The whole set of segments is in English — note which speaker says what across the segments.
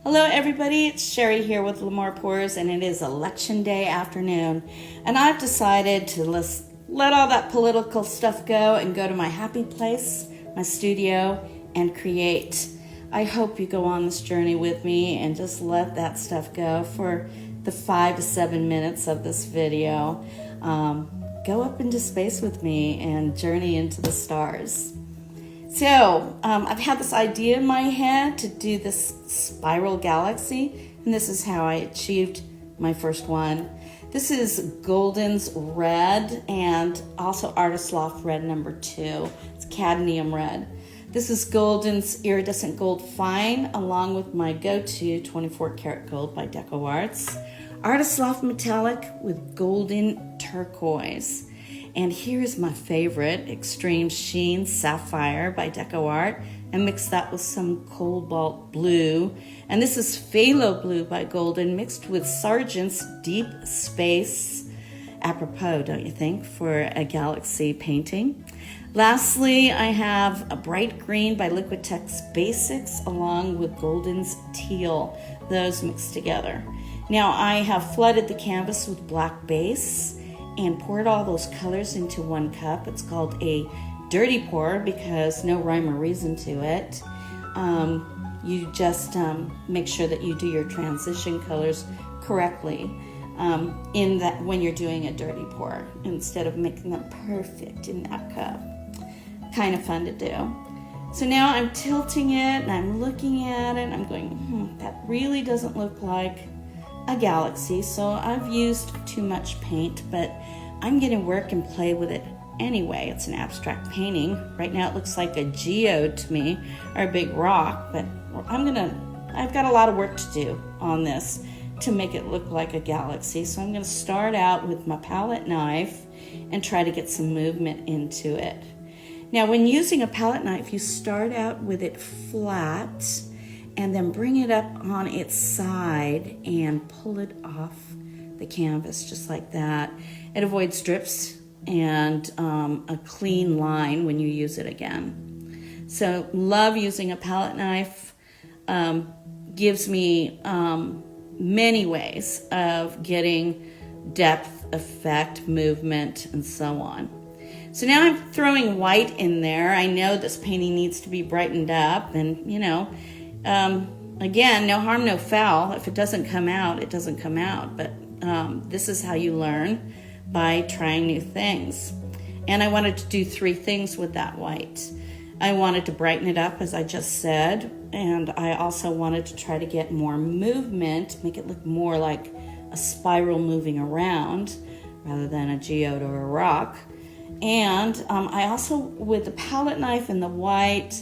Speaker 1: Hello everybody, it's Sherry here with Lamar Pours, and it is election day afternoon, and I've decided to let all that political stuff go and go to my happy place, my studio, and create. I hope you go on this journey with me and just let that stuff go for the 5 to 7 minutes of this video. Go up into space with me and journey into the stars. So, I've had this idea in my head to do this spiral galaxy, and this is how I achieved my first one. This is Golden's Red and also Artist Loft Red number 2. It's cadmium red. This is Golden's Iridescent Gold Fine, along with my go-to 24 karat gold by Deco Arts. Artist Loft Metallic with Golden Turquoise. And here's my favorite, Extreme Sheen Sapphire by Deco Art. And mix that with some Cobalt Blue. And this is Phthalo Blue by Golden, mixed with Sargent's Deep Space. Apropos, don't you think, for a galaxy painting? Lastly, I have a Bright Green by Liquitex Basics, along with Golden's Teal. Those mixed together. Now, I have flooded the canvas with black base and poured all those colors into one cup. It's called a dirty pour because no rhyme or reason to it. You just make sure that you do your transition colors correctly in that when you're doing a dirty pour instead of making them perfect in that cup. Kind of fun to do. So now I'm tilting it and I'm looking at it and I'm going, that really doesn't look like a galaxy. So I've used too much paint, but I'm going to work and play with it anyway. It's an abstract painting. Right now it looks like a geode to me, or a big rock, but I've got a lot of work to do on this to make it look like a galaxy. So I'm going to start out with my palette knife and try to get some movement into it. Now, when using a palette knife, you start out with it flat and then bring it up on its side and pull it off the canvas just like that. It avoids drips and a clean line when you use it again. So love using a palette knife. Gives me many ways of getting depth, effect, movement, and so on. So now I'm throwing white in there. I know this painting needs to be brightened up, and again, no harm, no foul. If it doesn't come out, it doesn't come out. But this is how you learn, by trying new things. And I wanted to do 3 things with that white. I wanted to brighten it up, as I just said, and I also wanted to try to get more movement, make it look more like a spiral moving around rather than a geode or a rock. And I also, with the palette knife and the white,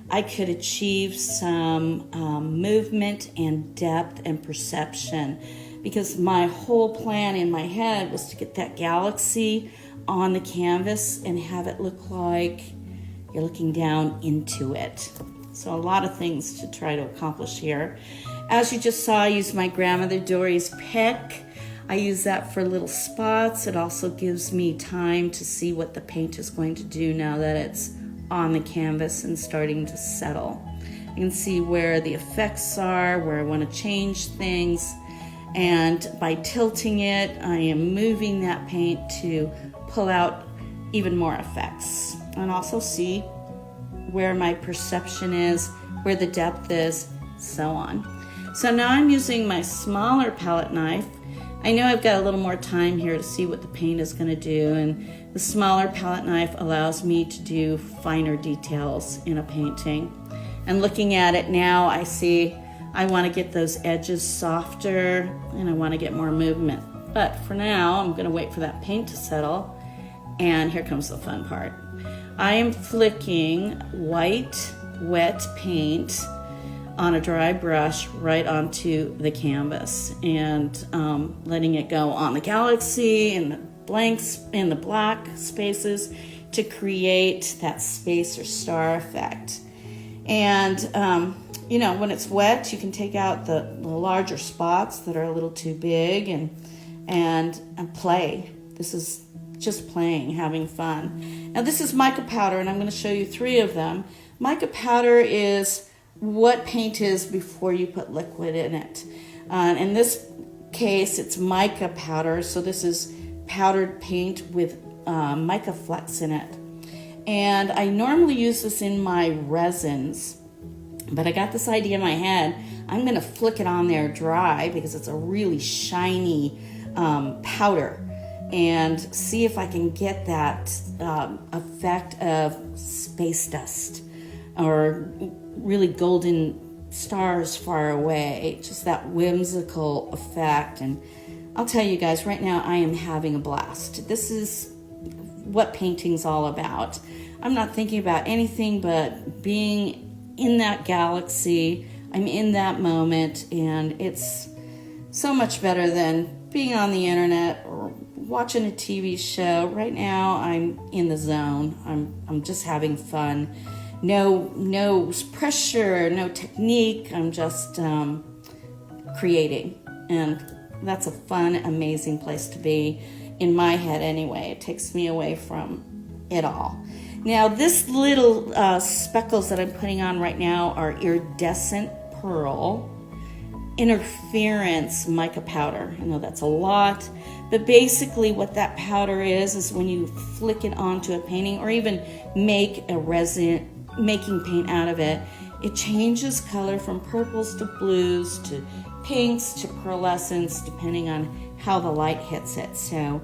Speaker 1: I could achieve some movement and depth and perception, because my whole plan in my head was to get that galaxy on the canvas and have it look like you're looking down into it. So a lot of things to try to accomplish here. As you just saw, I used my grandmother Dory's pick. I use that for little spots. It also gives me time to see what the paint is going to do now that it's on the canvas and starting to settle. I can see where the effects are, where I want to change things, and by tilting it, I am moving that paint to pull out even more effects, and also see where my perception is, where the depth is, so on. So now I'm using my smaller palette knife. I know I've got a little more time here to see what the paint is going to do, and the smaller palette knife allows me to do finer details in a painting. And looking at it now, I see I want to get those edges softer and I want to get more movement. But for now, I'm going to wait for that paint to settle, and here comes the fun part. I am flicking white, wet paint on a dry brush right onto the canvas and letting it go on the galaxy and the blanks and the black spaces to create that space or star effect. And when it's wet, you can take out the larger spots that are a little too big and play. This is just playing, having fun. Now this is mica powder, and I'm going to show you 3 of them. Mica powder is what paint is before you put liquid in it. In this case, it's mica powder, so this is powdered paint with mica flecks in it. And I normally use this in my resins, but I got this idea in my head. I'm going to flick it on there dry because it's a really shiny powder, and see if I can get that effect of space dust or really golden stars far away, just that whimsical effect. And I'll tell you guys, right now I am having a blast. This is what painting's all about. I'm not thinking about anything but being in that galaxy. I'm in that moment, and it's so much better than being on the internet or watching a TV show. Right now I'm in the zone. I'm just having fun. No pressure, no technique. I'm just creating, and that's a fun, amazing place to be, in my head anyway. It takes me away from it all. Now, this little speckles that I'm putting on right now are iridescent pearl interference mica powder. I know that's a lot, but basically what that powder is when you flick it onto a painting, or even make a resin, making paint out of it, it changes color from purples to blues to pinks to pearlescence, depending on how the light hits it. So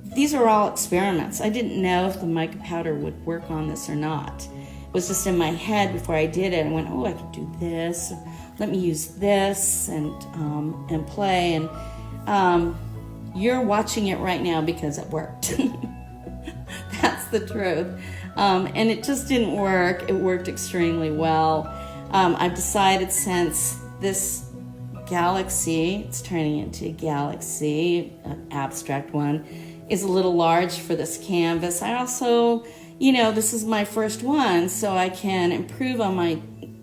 Speaker 1: these are all experiments. I didn't know if the mica powder would work on this or not. It was just in my head before I did it. I went, oh, I could do this. Let me use this and play. And you're watching it right now because it worked. That's the truth. And it just didn't work. It worked extremely well. I've decided, since this galaxy, it's turning into a galaxy, an abstract one, is a little large for this canvas. I also, this is my first one, so I can improve on my,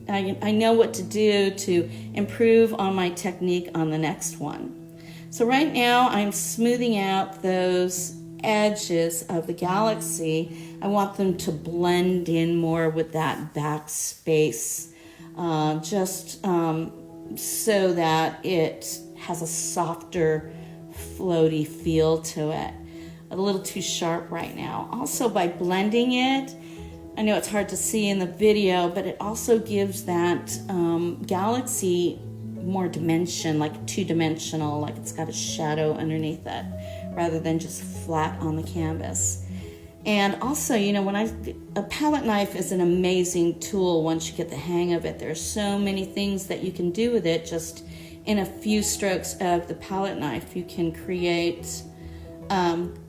Speaker 1: I know what to do to improve on my technique on the next one. So right now I'm smoothing out those edges of the galaxy. I want them to blend in more with that backspace, so that it has a softer, floaty feel to it. A little too sharp right now. Also, by blending it, I know it's hard to see in the video, but it also gives that galaxy more dimension, like two-dimensional, like it's got a shadow underneath it, rather than just flat on the canvas. And also, a palette knife is an amazing tool once you get the hang of it. There's so many things that you can do with it. Just in a few strokes of the palette knife, you can create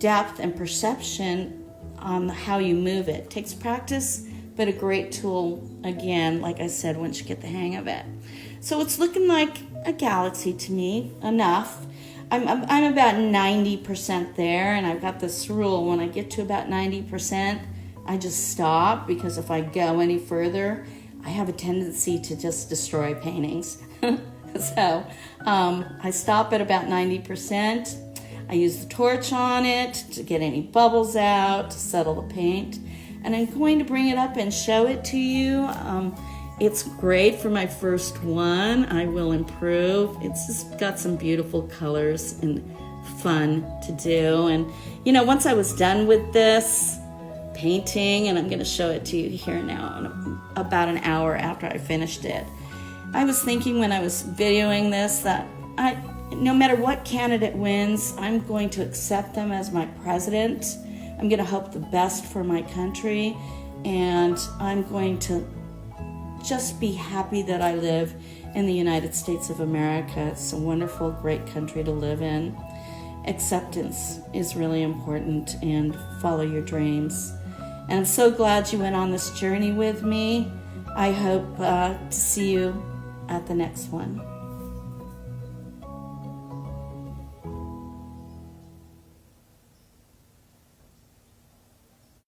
Speaker 1: depth and perception on how you move it. It takes practice, but a great tool, again, like I said, once you get the hang of it. So it's looking like a galaxy to me, enough. I'm about 90% there, and I've got this rule: when I get to about 90%, I just stop, because if I go any further, I have a tendency to just destroy paintings. So I stop at about 90%. I use the torch on it to get any bubbles out, to settle the paint, and I'm going to bring it up and show it to you. It's great for my first one. I will improve. It's just got some beautiful colors and fun to do. And once I was done with this painting, and I'm going to show it to you here now, in about an hour after I finished it, I was thinking when I was videoing this that no matter what candidate wins, I'm going to accept them as my president. I'm going to hope the best for my country, and I'm going to just be happy that I live in the United States of America. It's a wonderful, great country to live in. Acceptance is really important, and follow your dreams. And I'm so glad you went on this journey with me. I hope to see you at the next one.